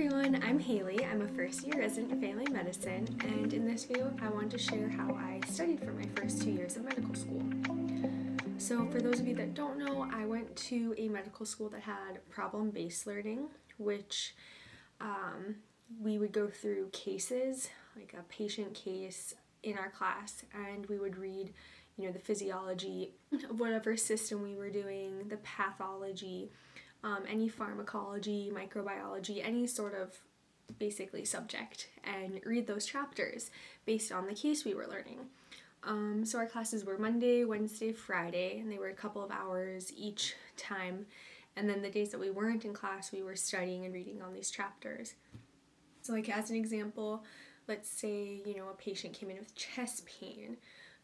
everyone, I'm Haley. I'm a first year resident in family medicine, and in this video I wanted to share how I studied for my first 2 years of medical school. So for those of you that don't know, I went to a medical school that had problem-based learning, which we would go through cases, like a patient case in our class, and we would read the physiology of whatever system we were doing, the pathology, any pharmacology, microbiology, any sort of basically subject, and read those chapters based on the case we were learning. So our classes were Monday, Wednesday, Friday, and they were a couple of hours each time. And then the days that we weren't in class, we were studying and reading on these chapters. So like as an example, let's say, a patient came in with chest pain.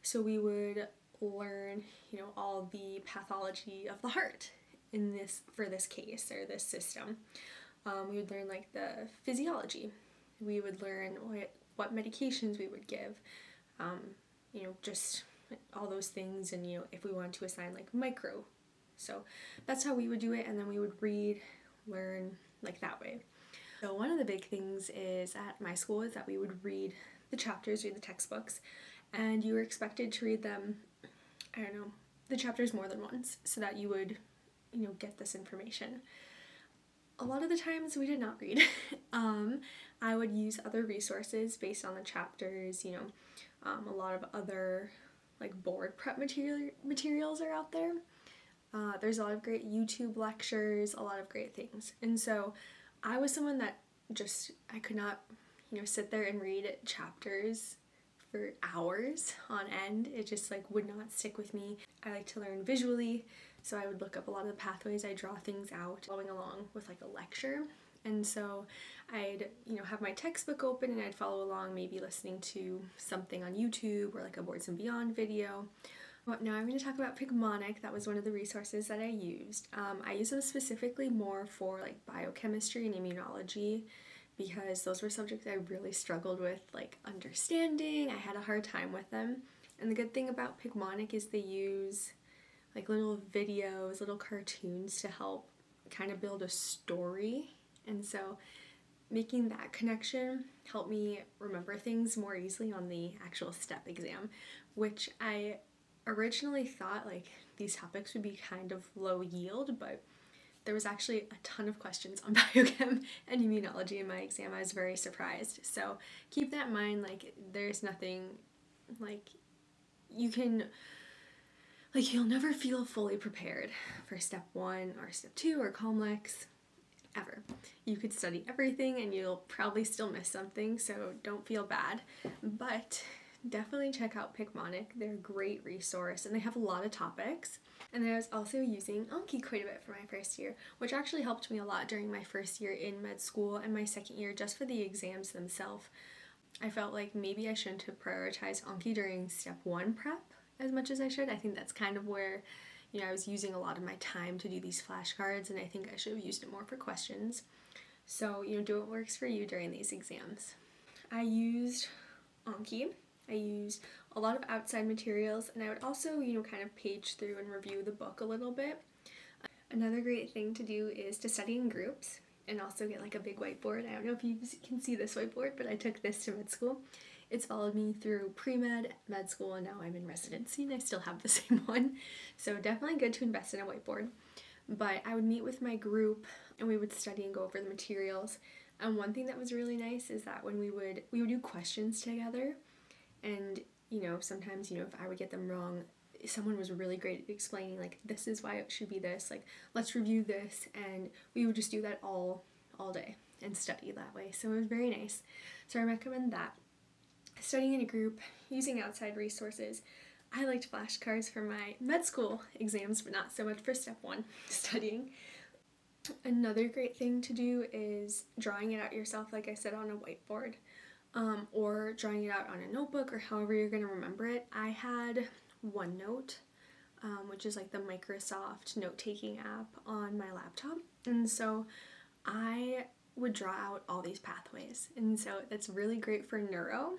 So we would learn, all the pathology of the heart for this case or this system. We would learn like the physiology. We would learn what medications we would give, just all those things, and if we wanted to assign like micro. So that's how we would do it, and then we would learn like that way. So one of the big things is at my school is that we would read the chapters, read the textbooks, and you were expected to read them, the chapters more than once, so that you would get this information. A lot of the times we did not read. I would use other resources based on the chapters, a lot of other like board prep materials are out there. There's a lot of great YouTube lectures, a lot of great things. And so I was someone that I could not, sit there and read chapters for hours on end. It just would not stick with me. I like to learn visually, so I would look up a lot of the pathways. I draw things out, following along with a lecture. And so I'd, have my textbook open and I'd follow along, maybe listening to something on YouTube or like a Boards and Beyond video. But now I'm going to talk about Picmonic. That was one of the resources that I used. I use them specifically more for biochemistry and immunology, because those were subjects I really struggled with understanding. I had a hard time with them. And the good thing about Picmonic is they use little videos, little cartoons to help kind of build a story. And so making that connection helped me remember things more easily on the actual STEP exam, which I originally thought these topics would be kind of low yield, but there was actually a ton of questions on biochem and immunology in my exam. I was very surprised. So keep that in mind, there's nothing you'll never feel fully prepared for step 1 or step 2 or Comlex ever. You could study everything and you'll probably still miss something, so don't feel bad. But definitely check out Picmonic. They're a great resource and they have a lot of topics. And then I was also using Anki quite a bit for my first year, which actually helped me a lot during my first year in med school and my second year just for the exams themselves. I felt like maybe I shouldn't have prioritized Anki during step 1 prep as much as I should. I think that's kind of where I was using a lot of my time to do these flashcards, and I think I should have used it more for questions. So, do what works for you during these exams. I used Anki. I used a lot of outside materials, and I would also, kind of page through and review the book a little bit. Another great thing to do is to study in groups and also get a big whiteboard. I don't know if you can see this whiteboard, but I took this to med school. It's followed me through pre-med, med school, and now I'm in residency and I still have the same one. So definitely good to invest in a whiteboard. But I would meet with my group and we would study and go over the materials. And one thing that was really nice is that when we would do questions together, and sometimes if I would get them wrong, someone was really great at explaining this is why it should be this, let's review this, and we would just do that all day and study that way. So it was very nice. So I recommend that. Studying in a group, using outside resources. I liked flashcards for my med school exams, but not so much for step 1 studying. Another great thing to do is drawing it out yourself, like I said, on a whiteboard, or drawing it out on a notebook, or however you're going to remember it. I had OneNote, which is the Microsoft note-taking app on my laptop, and so I would draw out all these pathways, and so that's really great for neuro.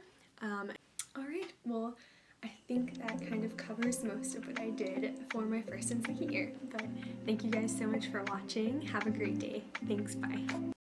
Alright, well, I think that kind of covers most of what I did for my first and second year, but thank you guys so much for watching. Have a great day. Thanks, bye.